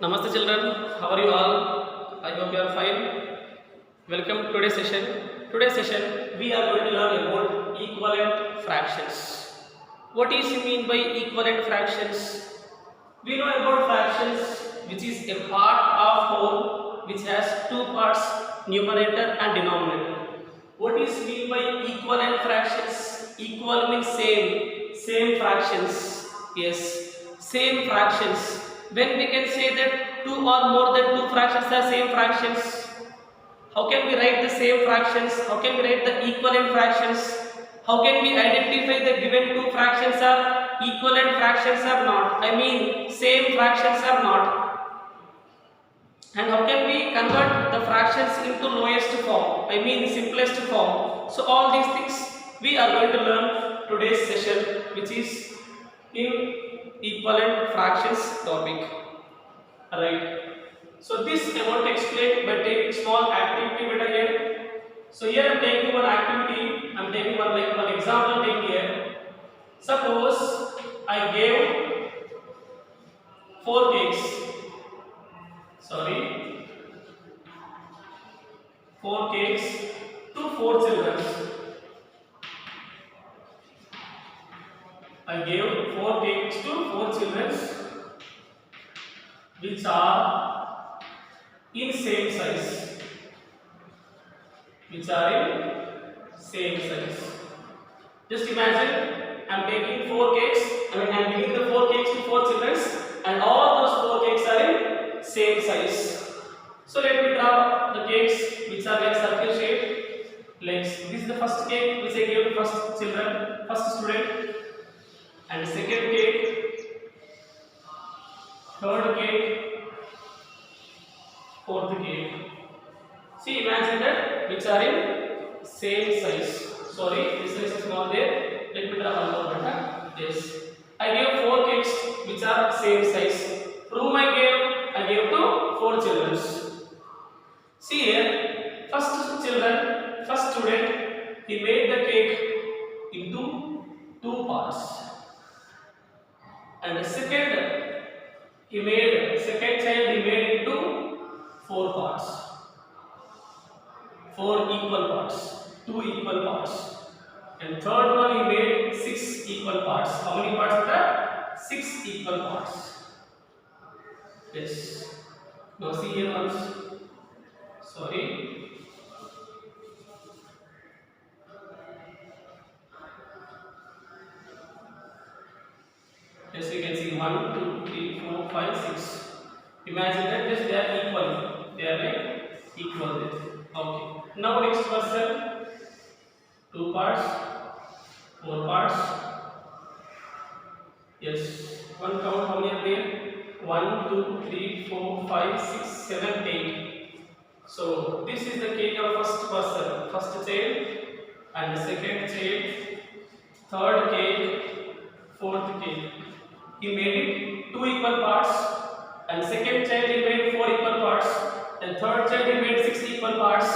Namaste children, how are you all? I hope you are fine. Welcome to today's session. Today's session we are going to learn about equivalent fractions. What is mean by equivalent fractions? We know about fractions which is a part of whole which has two parts, numerator and denominator. What is mean by equivalent fractions? Equal means same fractions. Yes, same fractions. When we can say that two or more than two fractions are same fractions, how can we write the same fractions? How can we write the equivalent fractions? How can we identify the given two fractions are equivalent fractions or not? I mean same fractions or not? And how can we convert the fractions into lowest form? I mean simplest form. So all these things we are going to learn today's session, which is in equivalent fractions topic. Alright. So this I want to explain by taking small activity beta here. So here I am taking one activity. I am taking one example taking here. Suppose I gave 4 cakes. 4 cakes to 4 children. I gave 4 cakes to 4 children which are in same size. Just imagine I am taking 4 cakes. I am giving the 4 cakes to 4 children, and all those 4 cakes are in same size. So let me draw the cakes which are like circle shape. This is the first cake which I gave to first student, and second cake, third cake, fourth cake. See, imagine that which are in same size. Sorry, this size is not there. Let me draw one more better. Yes, I gave 4 cakes which are same size. Whom I gave to 4 children. See here, first student, he made the cake into 2 parts. And the second child he made into 4 parts, 4 equal parts, 2 equal parts. And third one he made 6 equal parts. How many parts are there? 6 equal parts. Yes. Now see here once. Sorry. Yes, you can see 1, 2, 3, 4, 5, 6. Imagine that just they are equal. They are like equal there. Okay. Now next person. 2 parts, 4 parts. Yes. One count how many are there? 1, 2, 3, 4, 5, 6, 7, 8. So this is the cake of first person, first child, and the second child, third cake, fourth cake. He made it 2 equal parts, and second child he made 4 equal parts, and third child he made 6 equal parts,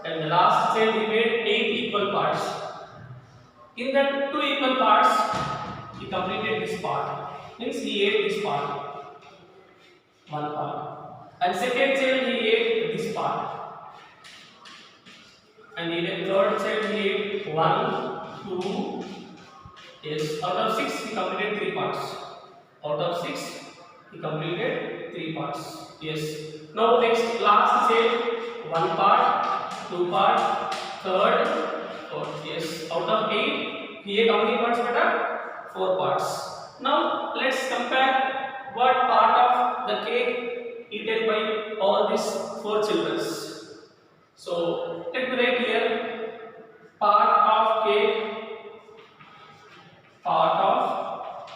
and the last child he made 8 equal parts. In that 2 equal parts, he completed this part. Means he ate this part, one part, and second child he ate this part, and even third child he ate 1, 2. Yes, out of 6 he completed 3 parts. Out of 6 he completed 3 parts. Yes. Now next last child, 1 part, 2 part, third, fourth. Yes. Out of 8 he ate how many parts better? 4 parts. Now let's compare what part of the cake eaten by all these 4 children. So let me write here part of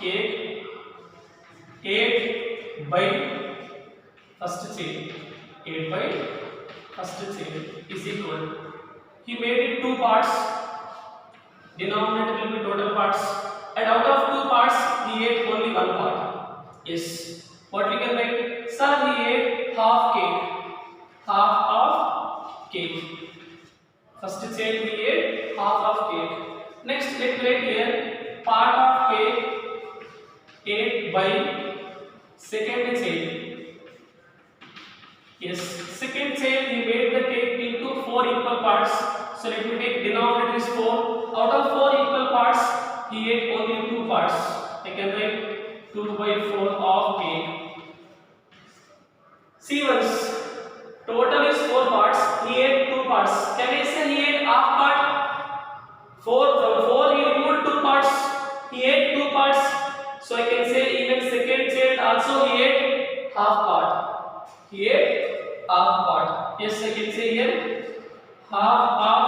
cake ate by first child. Ate by first child is equal. He made it 2 parts. Denominator will be total parts, and out of 2 parts he ate only 1 part. Yes. What we can write? Sir, he ate half of cake. First child he ate half of cake. Next, let me write here part of cake ate by second child. Yes. Second chain, he made the cake into 4 equal parts. So let me take denominator is 4. Out of 4 equal parts, he ate only 2 parts. I can write 2 by 4 of cake. See once. Total is 4 parts. He ate 2 parts. Can I say he ate half part? 4 from 4 he removed 2 parts. He ate 2 parts. So I can say even second child also he ate half part. He ate half part. Yes, I can say here half of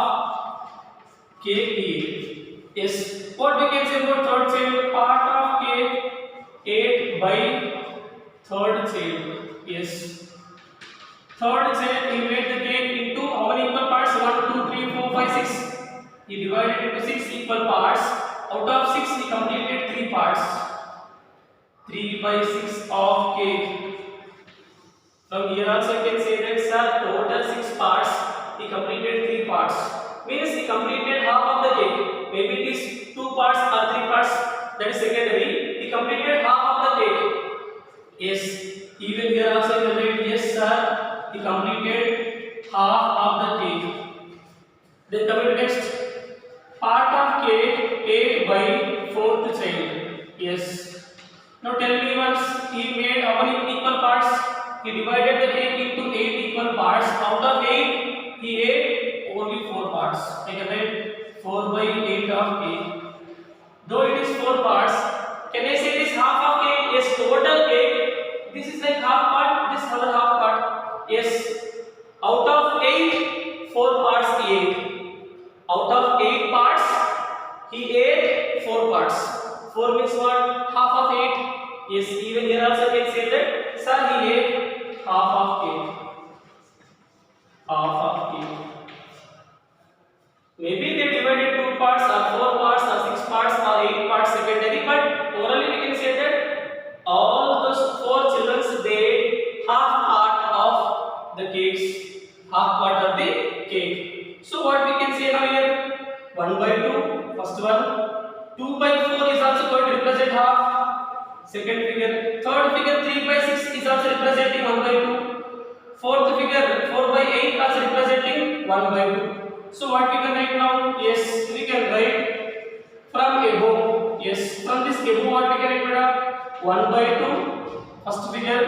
cake he ate. Yes. What we can say about third child? Part of cake ate by third child. Yes. Third child, he made the cake into how many equal parts? 1, 2, 3, 4, 5, 6. He divided into 6 equal parts. Out of 6, he completed 3 parts. 3 by 6 of cake. From here also I can say that sir, total 6 parts. He completed 3 parts. Means he completed half of the cake. Maybe it is 2 parts or 3 parts. That is secondary. He completed half of the cake. Yes. Even here also I can write yes sir. He completed half of the cake. Then coming to next, part of cake ate by fourth child. Yes. Now tell me once, he made how many equal parts? He divided the cake into 8 equal parts. Out of 8, he ate only 4 parts. I can write 4 by 8 of cake. Though it is 4 parts, can I say this half of cake? Yes, total cake. This is like half part, this other half part. Yes, out of 8, 4 parts he ate. Out of 8 parts, he ate 4 parts. 4 means what? Half of 8. Yes, even here also I can say that, sir, he ate half of cake. Half of cake. Maybe they divided 2 parts or 4 parts or 6 parts or 8 parts secondary, but orally we can say that all those 4 children they ate half part of the cakes, half part of the cake. So what we can say now here? 1 by 2, first one. 2 by 4 is also going to represent half. Second figure. Third figure 3 by 6 is also representing 1 by 2. Fourth figure 4 by 8 also representing 1 by 2. So what we can write now? Yes, we can write from above. Yes, from this above what we can write? 1 by 2. First figure.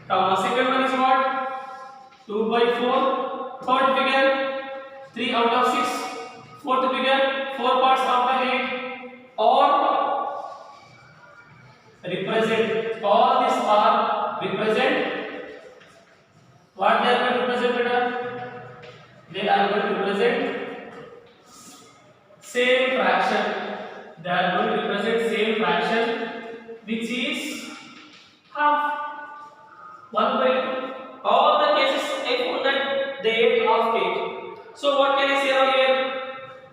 Second one is what? 2 by 4. Third figure 3 out of 6. Fourth figure 4 parts out of 8. Or represent. All these are represent. What they are going to represent? They are going to represent same fraction. They are going to represent same fraction, which is half. 1 by 2. All the cases I found that they ate half cake. So what can I say now here?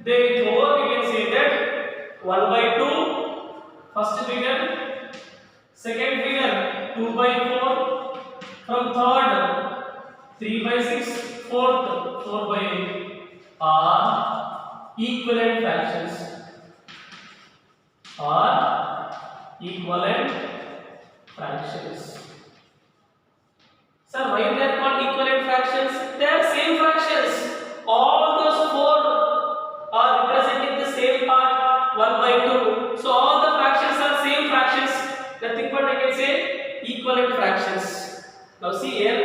Therefore we can say that 1 by 2, first figure, second figure 2 by 4, from third 3 by 6, fourth 4 by 8 are equivalent fractions. Are equivalent fractions. Sir, why they are called equivalent fractions? They are same fractions. All those 4 are representing the same part, 1 by 2. So all the fractions are same fractions. Nothing but I can say equivalent fractions. Now see here,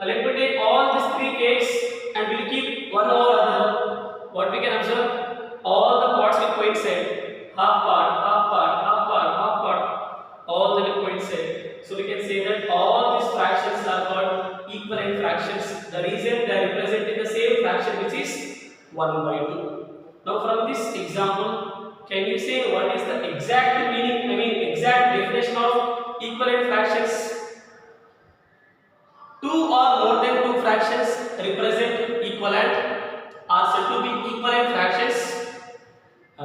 let me take all these 3 cakes and we will keep one over other. What we can observe? All the parts will coincide. Half part, half part, half part, half part. All they will coincide. So we can say that all these fractions are called equivalent fractions. The reason they are representing the same fraction, which is 1 by 2. Now from this example, can you say what is the exact meaning, exact definition of equivalent fractions? 2 or more than 2 fractions represent equivalent are said to be equivalent fractions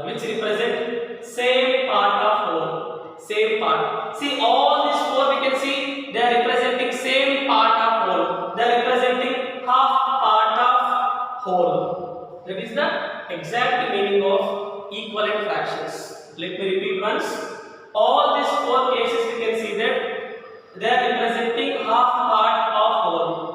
which represent same part of whole. Same part. See all these 4 we can see they are representing same part of whole. They are representing half part of whole. That is the exact meaning of equivalent fractions. Let me repeat once. All these 4 cases we can see that they are representing half part of whole.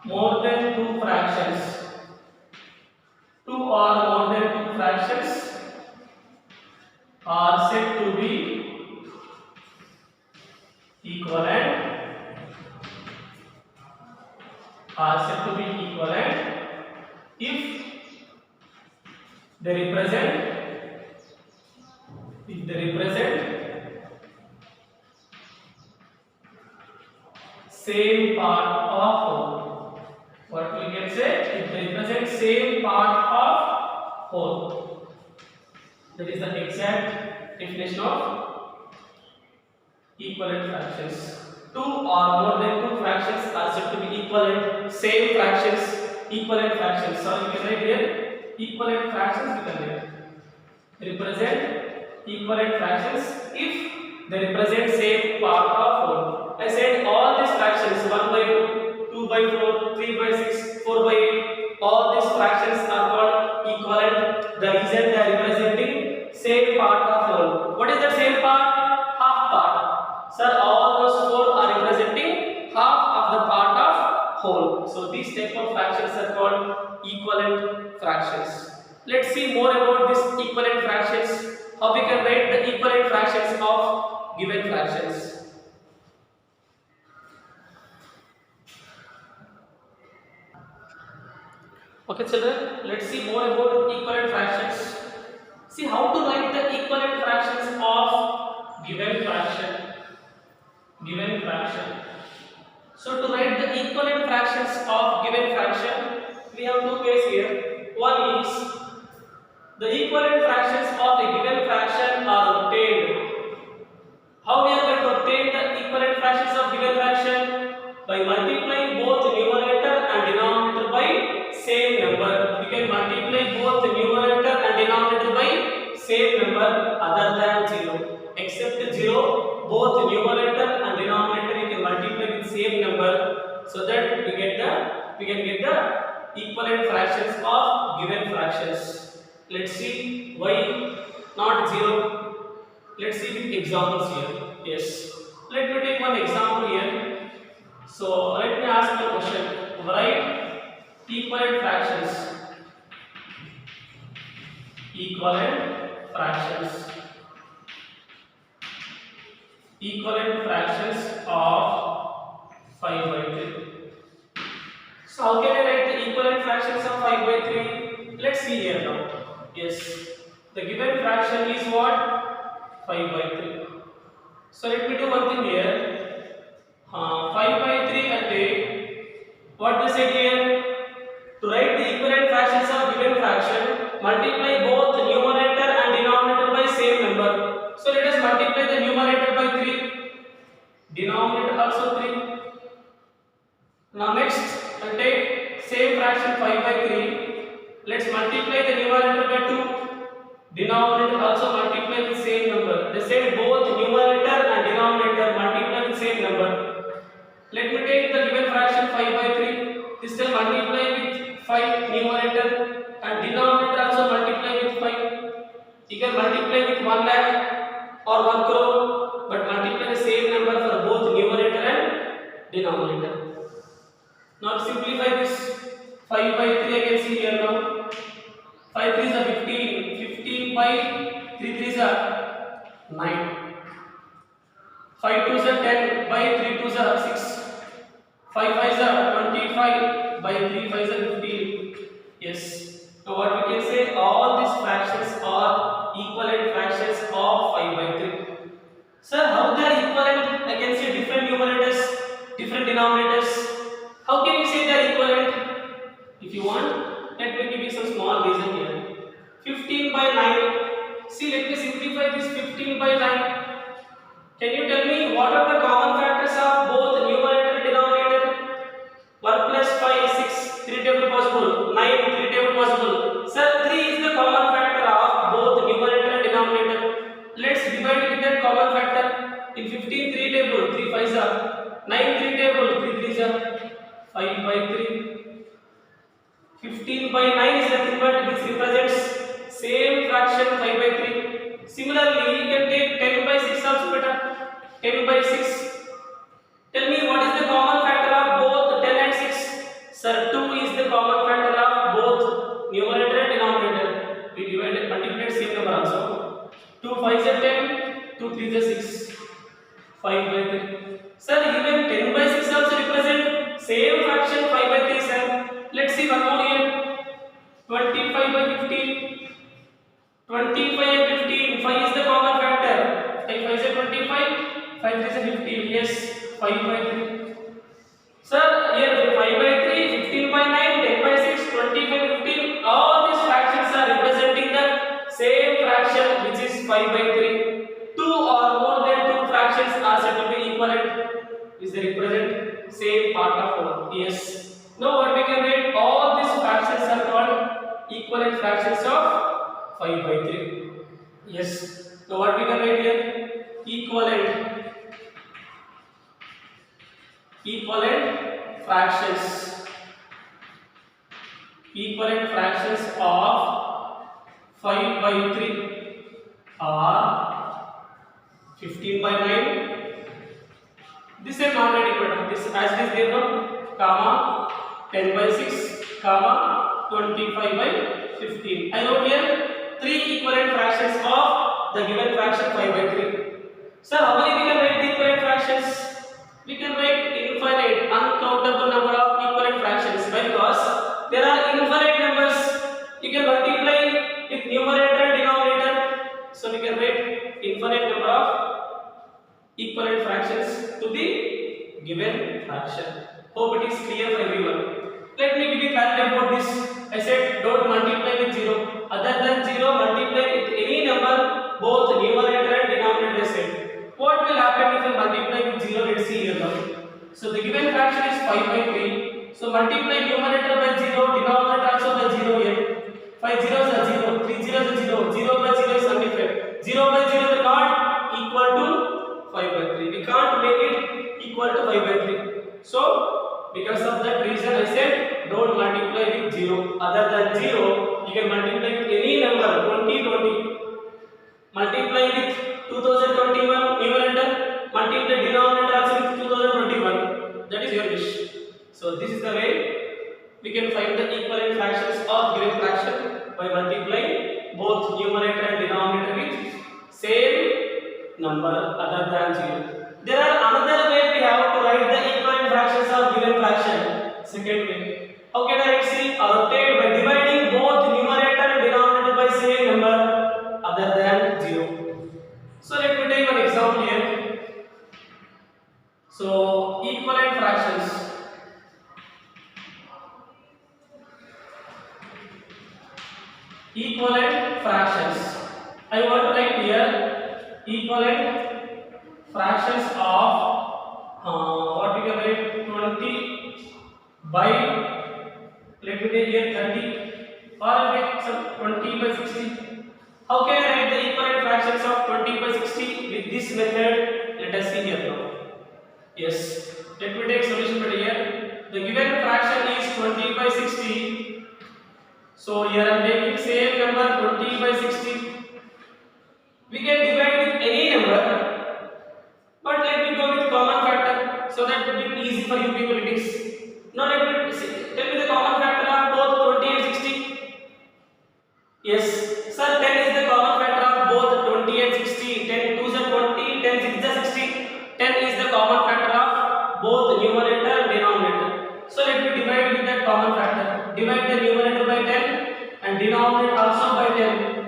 more than two fractions. Two or more than two fractions are said to be equivalent. Are said to be equivalent if they represent same part of whole. What we can say? If they represent same part of whole. That is the exact definition of equivalent fractions. Two or more than two fractions are said to be equivalent, same fractions, equivalent fractions. So you can write here equivalent fractions we can write. Represent equivalent fractions if they represent same part of whole. I said all these fractions 1 by 2, 2 by 4, 3 by 6, 4 by 8, all these fractions are called equivalent. The reason they are representing same part of whole. What is the same part? Half part. Sir, all those 4 are representing half of the part of whole. So these type of fractions are called equivalent fractions. Let's see more about this equivalent fractions. How we can write the equivalent fractions of given fractions. Okay children, let's see more about equivalent fractions. See how to write the equivalent fractions of given fraction. Given fraction. So to write the equivalent fractions of given fraction, we have two ways here. One is the equivalent fractions of a given fraction are obtained. How we are going to obtain the equivalent fractions of given fraction? By multiplying both numerator and denominator by same number. You can multiply both numerator and denominator by same number other than 0. Except 0, both numerator and denominator you can multiply with same number, so that we can get the equivalent fractions of given fractions. Let's see why not 0. Let's see with examples here. Yes. Let me take one example here. So let me ask you a question. Write equivalent fractions. Equivalent fractions. Equivalent fractions of 5 by 3. So how can I write the equivalent fractions of 5 by 3? Let's see here now. Yes, the given fraction is what? 5 by 3. So let me do one thing here. 5 by 3 and what they said here? To write the equivalent fractions of given fraction, multiply both numerator and denominator by same number. So let us multiply the numerator by 3, denominator also 3. Now next, I'll take same fraction 5 by 3. Let's multiply the numerator by 2. Denominator also multiply with same number. They said both numerator and denominator multiply with same number. Let me take the given fraction 5 by 3. This will multiply with 5 numerator and denominator also multiply with 5. You can multiply with 1 lakh or 1 crore, but multiply the same number for both numerator and denominator. Now simplify this 5 by 3 I can see here now. 5 3s are 15. 15 by 3 3s are 9. 5 2s are 10 by 3 2s are 6. 5 5s are 25 by 3 5s are 15. Yes. Now what we can say, all these fractions are equivalent fractions of 5 by 3. Sir, how they are equivalent? I can see different numerators, different denominators. How can we say they are equivalent? If you want, let me give you some small reason here. 15 by 9. See, let me simplify this 15 by 9. Can you tell me what are the common factors of both numerator and denominator? 1 plus 5 6, 3 table possible, 9 3 table possible. Sir, 3 is the common factor of both numerator and denominator. Let's divide with that common factor. In 15 3 table, 3 5s are 9 3 table, 3 3s are 5 by 3. 15 by 9 is nothing but which represents same fraction 5 by 3. Similarly, you can take 10 by 6 also better. 10 by 6. Tell me what is the common factor of both 10 and 6? Sir, 2 is the common factor of both numerator and denominator. We divided multiplied same number also. 2 5 is 10, 2 3 is 6, 5 by 3. Sir, even 10 by 6 also represent same fraction 5 by 3, sir. Let's see one more here. 25 by 15. 25 and 15. 5 is the common factor. 5 5 is 25. 5 3 is 15. Yes, 5 by 3. Sir, here 5 by 3, 15 by 9, 10 by 6, 20 by 15. All these fractions are representing the same fraction, which is 5 by 3. 2 or more than 2 fractions are said to be equivalent. Is they represent same part of whole. Yes. Now what we can write? All these fractions are called equivalent fractions of 5 by 3. Yes. Now what we can write here? Equivalent fractions. Equivalent fractions of 5 by 3 are 15 by 9. This is not equivalent. This as it is there now, comma 10 by 6, comma 25 by 15. I wrote here 3 equivalent fractions of the given fraction 5 by 3. So how many we can write the equivalent fractions? We can write infinite, uncountable number of equivalent fractions. Why? Because there are infinite numbers. You can multiply with numerator and denominator. So we can write infinite number of equivalent fractions to the given fraction. Hope it is clear for everyone. Let me give you clarity about this. I said don't multiply with 0. Other than 0, multiply with any number, both numerator and denominator. I said. What will happen if I multiply with 0? Let's see here now. So the given fraction is 5 by 3. So multiply numerator by 0, denominator also by 0 here. 5 zeros are 0, 3 zeros are 0, 0 by 0 is 75. 0 by 0 will not equal to 5 by 3. We can't make it equal to 5 by 3. So because of that reason I said don't multiply with 0. Other than 0, you can multiply with any number, 20. Multiply with 2021 numerator, multiply denominator also with 2021. That is your wish. So this is the way we can find the equivalent fractions of given fraction by multiplying both numerator and denominator with same number other than 0. There are another way we have to write the equivalent fractions of given fraction. Second way. How can I write? See, obtained by dividing both numerator and denominator by same number other than 0. So let me take one example here. So equivalent fractions. Equivalent fractions. I want to write here equivalent fractions of what we can write 20 by, let me take here 30, or like some 20 by 60. How can I write the equivalent fractions of 20 by 60 with this method? Let us see here now. Yes, let me take solution method here. The given fraction is 20 by 60. So here I am taking same number 20 by 60. We can divide with any number, but let me go with common factor so that it will be easy for you people it is. Now let me tell me the common factor of both 20 and 60. Yes, sir, 10 is the common factor of both 20 and 60. 10 2s are 20, 10 6s are 60. 10 is the common factor of both numerator and denominator. So let me divide with that common factor. Divide the numerator by 10 and denominator also by 10.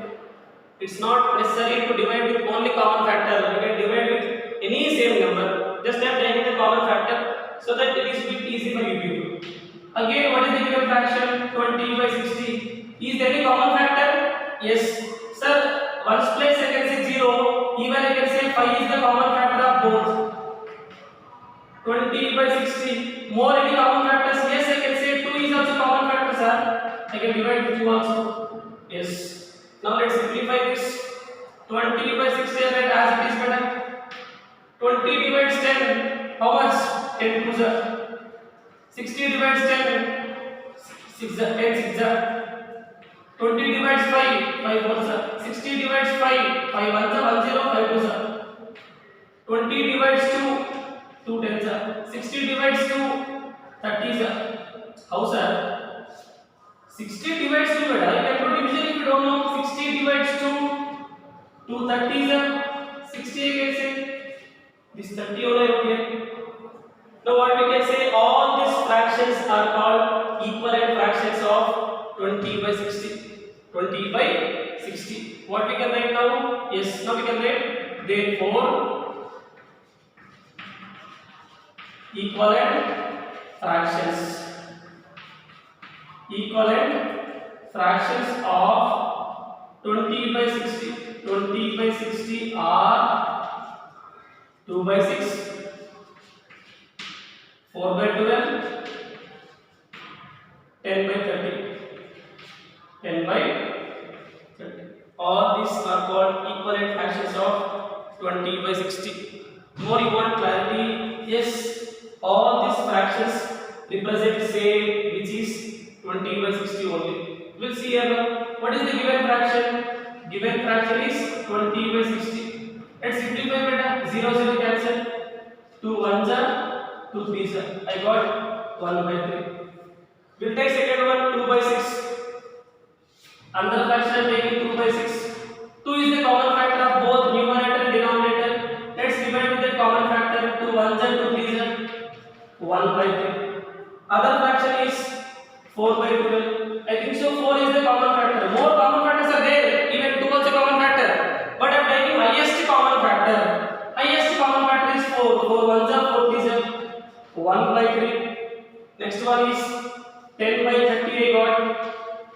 It's not necessary to divide with only common factor. You can divide with any same number. Just have taken the common factor so that it is bit easy for you people. Again, what is the given fraction? 20 by 60. Is there any common factor? Yes. Sir, ones place I can say 0. Even I can say 5 is the common factor of both. 20 by 60. More any common factors? Yes, I can say 2 is also common factor, sir. I can divide with 2 also. Yes. Now let's simplify this. 20 by 60 as it is better. 20 divides 10. How much? 10 2s are. 60 divides 10. 6 are 10 6 are. 20 divides 5. 5 4s are. 60 divides 5. 5 1s are 1 0 5 2s are. 20 divides 2. 2 10s are. 60 divides 2. 30s are. How sir? 60 divides 2 beta. You can do division if you don't know. 60 divides 2 30 is 60 again say. This 30 only here. Now what we can say, all these fractions are called equivalent fractions of 20 by 60. 20 by 60. What we can write now? Yes, now we can write therefore equivalent fractions. Equivalent fractions of 20 by 60. 20 by 60 are 2 by 6. 4 by 12, 10 by 30, 10 by 30. All these are called equivalent fractions of 20 by 60. More you want clarity? Yes, all these fractions represent same, which is 20 by 60 only. We'll see here now. What is the given fraction? Given fraction is 20 by 60. Let's simplify beta. 0 0 cancel. 2 1s are 2 3s are. I got 1 by 3. We'll take second one, 2 by 6. Another fraction taking 2 by 6. 2 is the common factor of both numerator and denominator. Let's divide with the common factor. 2 1s are 2 3s are 1 by 3. Other fraction is 4 by 12. I think so 4 is the common factor. More common factors are there. Even 2 also common factor. But I am taking highest common factor. Highest common factor is 4. 4 1s are 4 3s are 1 by 3. Next one is 10 by 30 I got.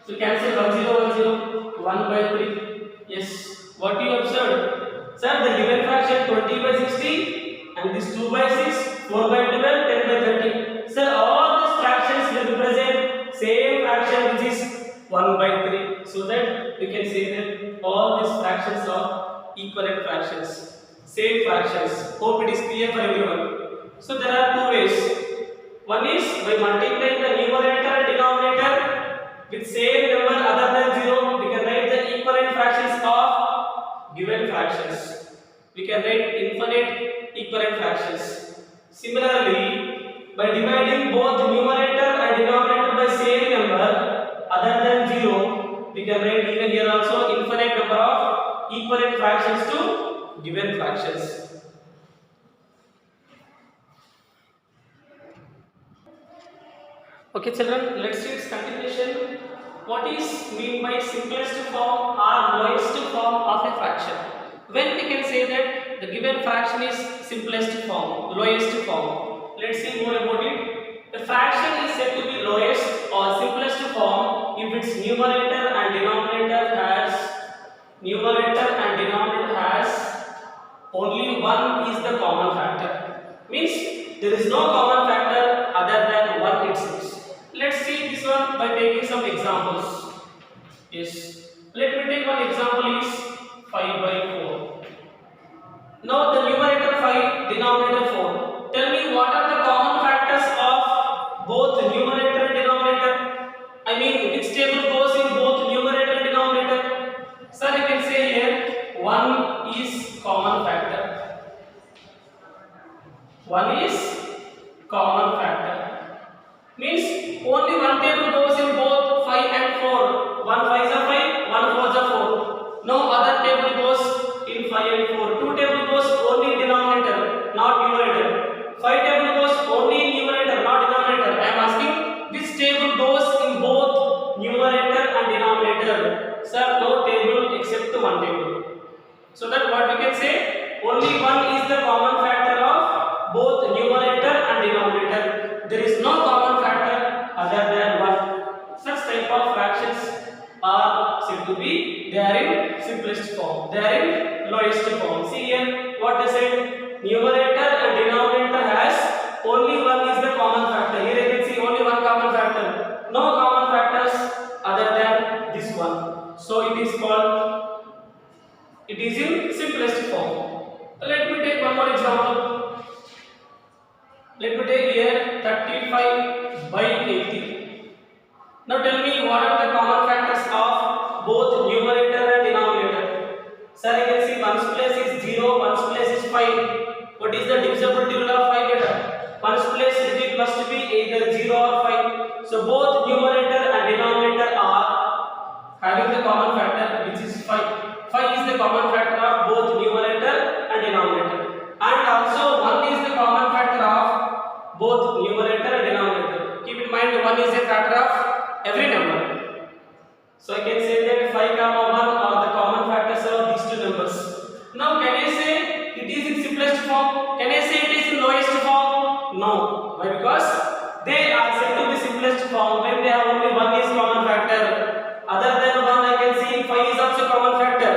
So cancel 1 0 1 0. 1 by 3. Yes. What you observed? Sir, the given fraction 20 by 60 and this 2 by 6, 4 by 12, 10 by 30. Sir, all these fractions will represent same fraction which is 1 by 3. So that we can say that all these fractions are equivalent fractions. Same fractions. Hope it is clear for everyone. So there are two ways. One is by multiplying the numerator and denominator with same number other than 0, we can write the equivalent fractions of given fractions. We can write infinite equivalent fractions. Similarly, by dividing both numerator and denominator by same number other than 0, we can write even here also infinite number of equivalent fractions to given fractions. Okay children, let's see its continuation. What is mean by simplest form or lowest form of a fraction? When we can say that the given fraction is simplest form, lowest form. Let's see more about it. The fraction is said to be lowest or simplest form if its numerator and denominator has only one is the common factor. Means there is no common factor other than 1 itself. Let's see this one by taking some examples. Yes. Let me take one example is 5 by 4. Now the numerator 5, denominator 4. Tell me what are the common factors of both numerator and denominator? I mean which table goes in both numerator and denominator? Sir, you can say here 1 is common factor. 1 is common factor. Means only one table goes in both 5 and 4. 1 5s are 5, 1 4s are 4. No other table goes in 5 and 4. 2 table goes only in denominator, not numerator. 5 table goes only in numerator, not denominator. I am asking which table goes in both numerator and denominator. Sir, no table except one table. So that what we can say, only one is the common factor of both numerator and denominator. There is no common factor other than 1. Such type of fractions are said to be, they are in simplest form, they are in lowest form. See here what they said, numerator and denominator has only one is the common factor. Here you can see only one common factor, no common factors other than this one. So it is called, it is in simplest form. Let me take one more example. Let me take here 35 by 80. Now tell me what are the common factors of both numerator and denominator. Sir, you can see one's place is 0, one's place is 5. What is the divisibility rule of 5 beta? One's place must be either 0 or 5. So both numerator and denominator are having the common factor, which is 5. 5 is the common factor of both numerator and denominator, and also 1 is the common factor of both numerator and denominator. Keep in mind 1 is a factor of every number. So I can say that 5, 1 are the common factors of these two numbers. Now can I say it is in simplest form? Can I say it is in lowest form? No. Why? Because they are said to be simplest form when they have only 1 is common factor. Other than 1 I can see 5 is also common factor.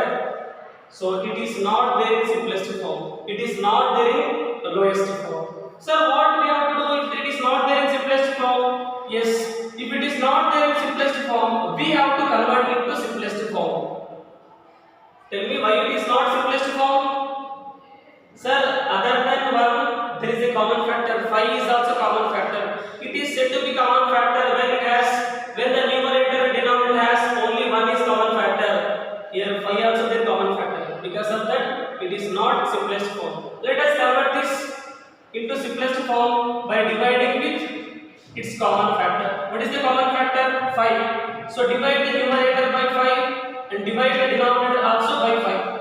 So it is not there in simplest form. It is not there in the lowest form. So what we have to do if it is not there in simplest form? Yes. If it is not there in simplest form, we have to convert it to simplest form. Tell me why it is not simplest form? Sir, other than 1, there is a common factor. 5 is also common factor. It is said to be common factor when the numerator and denominator has only 1 is common factor. Here 5 also there common factor. Because of that, it is not simplest form. Let us convert this into simplest form by dividing with its common factor. What is the common factor? 5. So divide the numerator by 5 and divide the denominator also by 5.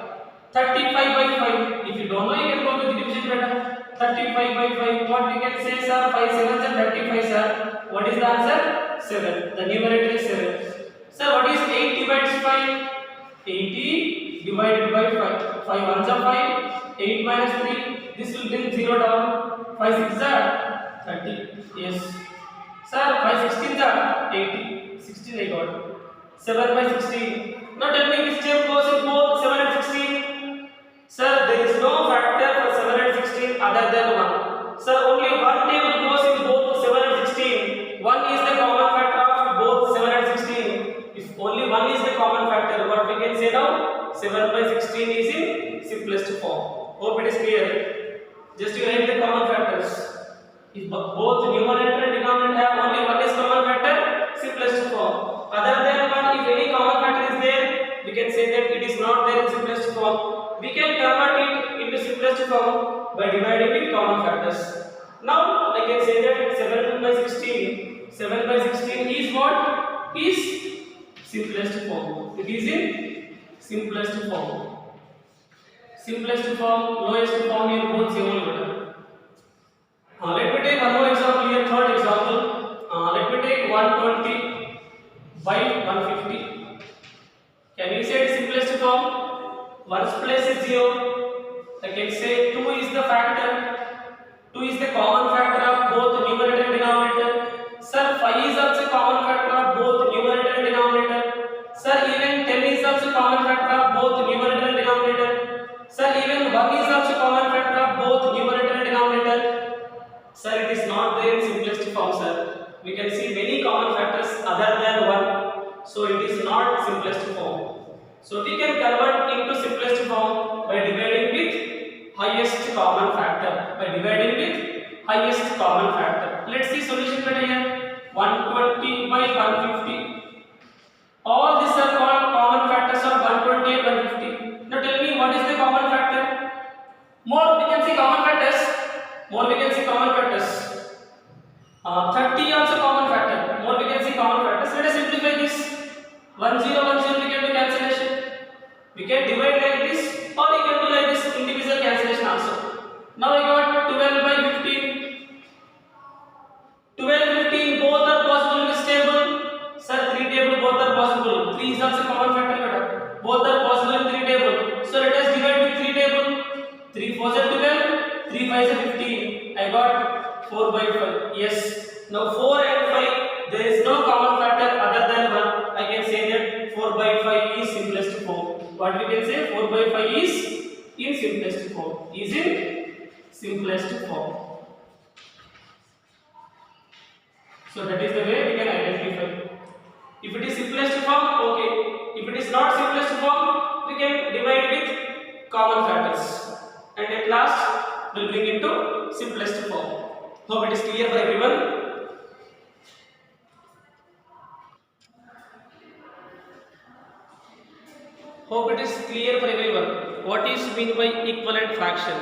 35 by 5. If you don't know, you can go with the division method. 35 by 5. What we can say, sir? 5 7 is 35, sir. What is the answer? 7. The numerator is 7. Sir, what is 8 divides 5? 80 divided by 5. 5 ones are 5. 8 minus 3. This will bring 0 down. 5 6 are 30. Yes. Sir, 5 16 are 80. 16 I got. 7 by 16. Now tell me which term goes in both 7 and 16? Sir, there is no factor for 7 and 16 other than 1. Sir, only one table goes in both 7 and 16. 1 is the common factor of both 7 and 16. If only 1 is the common factor, what we can say now? 7 by 16 is in simplest form. Hope it is clear. Just you write the common factors. If both numerator and denominator have only 1 is common factor, simplest form. Other than 1, if any common factor is there, we can say that it is not there in simplest form. We can convert it into simplest form by dividing with common factors. Now I can say that 7 by 16. 7 by 16 is what? Is simplest form. It is in simplest form. Simplest form, lowest form in both same. Let me take one more example here, third example. Let me take 120 by 150. Can you say it simplest form? 1's place is 0. I can say 2 is the factor. 2 is the common factor of both numerator and denominator. Sir, 5 is also common factor of both numerator and denominator. Sir, even 10 is also common factor of both numerator and denominator. Sir, even 1 is also common factor of both numerator and denominator. Sir, it is not there in simplest form, sir. We can see many common factors other than 1. So it is not simplest form. So we can convert into simplest form by dividing with highest common factor. By dividing with highest common factor. Let's see solution better here. 120 by 150. All these are called common factors of 120 and 150. Now tell me what is the common factor? More we can see common factors. More we can see common factors. 30 also common factor. More we can see common factors. Let us simplify this. 1 0 1 0 we can do cancellation. We can divide like this, or we can do like this individual cancellation also. Now I got 12 by 15. 12 15 both are possible in this table. Sir, 3 table both are possible. 3 is also common factor. Both are possible in 3 table. So let us divide with 3 table. 3 4 is 12. 3 5 is 15. I got 4 by 5. Yes. Now 4 and 5, there is no common factor other than 1. I can say that 4 by 5 is simplest form. What we can say? 4 by 5 is in simplest form. Is in simplest form. So that is the way we can identify. If it is simplest form, okay. If it is not simplest form, we can divide with common factors. And at last, we will bring it to simplest form. Hope it is clear for everyone. Hope it is clear for everyone. What is mean by equivalent fraction?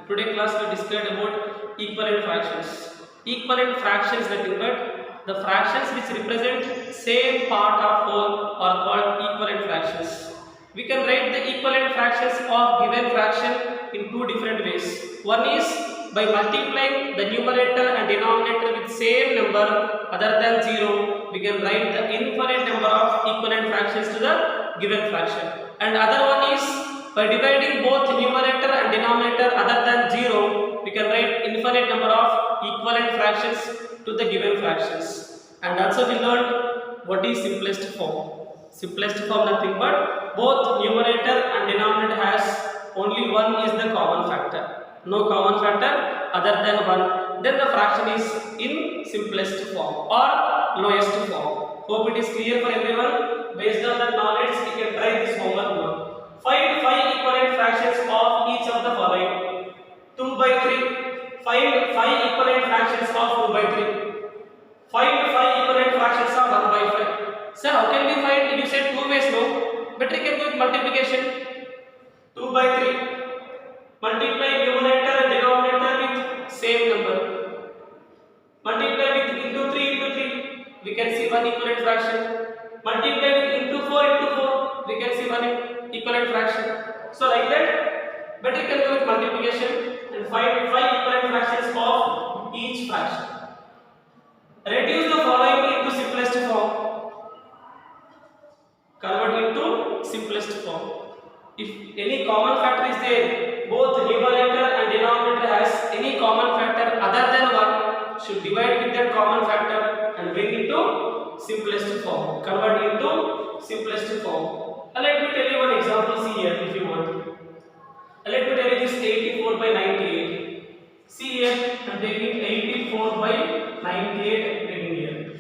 Today class we discussed about equivalent fractions. Equivalent fraction is nothing but The fractions which represent same part of whole are called equivalent fractions. We can write the equivalent fractions of given fraction in two different ways. One is by multiplying the numerator and denominator with same number other than 0, we can write the infinite number of equivalent fractions to the given fraction. And other one is by dividing both numerator and denominator other than 0, we can write infinite number of equivalent fractions to the given fractions. And also we learned what is simplest form. Simplest form nothing but both numerator and denominator has only one is the common factor. No common factor other than 1. Then the fraction is in simplest form or lowest form. Hope it is clear for everyone. Based on that knowledge, you can try this homework now. Find 5 equivalent fractions of each of the following. 2 by 3. Find 5 equivalent fractions of 2 by 3. Find 5 equivalent fractions of 1 by 5. Sir, how can we find? You said 2 ways, no? But we can do with multiplication. 2 by 3. Multiply numerator and denominator with same number. Multiply with into 3 into 3. We can see one equivalent fraction. Multiply with into 4 into 4. We can see one equivalent fraction. So like that, but you can do with multiplication and find 5 equivalent fractions of each fraction. Reduce the following into simplest form. Convert into simplest form. If any common factor is there, both numerator and denominator has any common factor other than 1, should divide with that common factor and bring it to simplest form. Convert into simplest form. Let me tell you one example. See here if you want. Let me tell you this 84 by 98. See here, I am taking 84 by 98. I am taking here.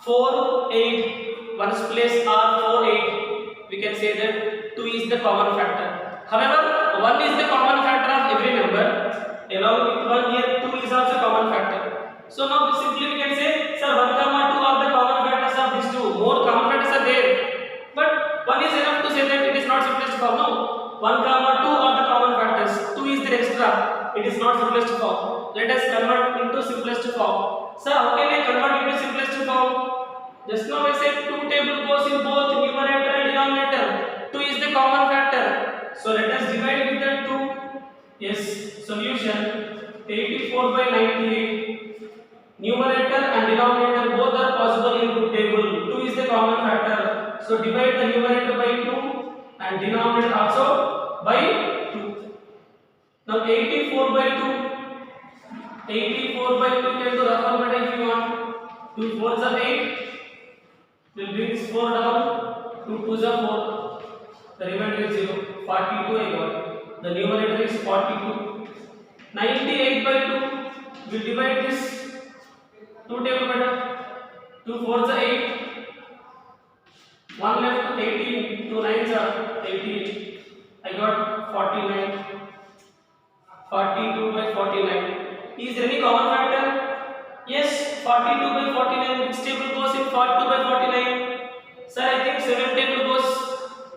4, 8, ones place are 4, 8. We can say that 2 is the common factor. However, 1 is the common factor of every number. Along with 1 here, 2 is also common factor. So now simply we can say, sir, 1, 2 are the common factors of these two. More common factors are there. But 1 is enough to say that it is not simplest form. No. 1, 2 are the common factors. 2 is the extra. It is not simplest form. Let us convert into simplest form. Sir, how can I convert into simplest form? Just now I said 2 table goes in both numerator and denominator. 2 is the common factor. So let us divide with that 2. Yes, solution 84 by 98. Numerator and denominator both are possible in 2 table. 2 is the common factor. So divide the numerator by 2 and denominator also by 2. Now 84 by 2. 84 by 2 can do rough number if you want. 2 4s are 8. We'll bring this 4 down. 2 2s are 4. The remainder is 0. 42 I got. The numerator is 42. 98 by 2. We'll divide this 2 table better. 2 4s are 8. 1 left 18. 2 9s are 18. I got 49. 42 by 49. Is there any common factor? Yes, 42 by 49. Which table goes in 42 by 49? Sir, I think 7 table goes.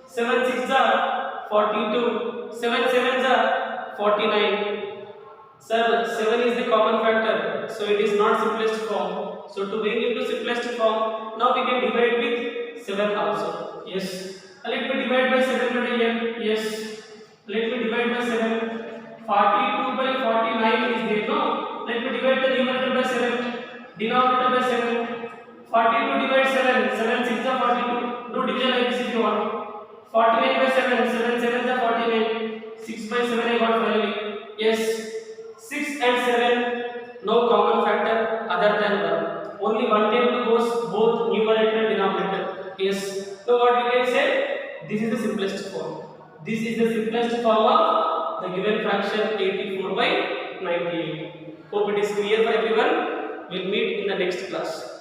7 6s are 42. 7 7s are 49. Sir, 7 is the common factor. So it is not simplest form. So to bring it to simplest form, now we can divide with 7 also. Yes. Let me divide by 7 here. Yes. Let me divide by 7. 42 by 49 is there. No. Let me divide the numerator by 7. Denominator by 7. 42 divided 7. 7 6 are 42. Do division like this if you want. 49 by 7. 7 7 are 49. 6 by 7 I got finally. Yes. 6 and 7. No common factor other than 1. Only one table goes both numerator and denominator. Yes. So what we can say? This is the simplest form. This is the simplest form of the given fraction 84 by 98. Hope it is clear for everyone. We'll meet in the next class.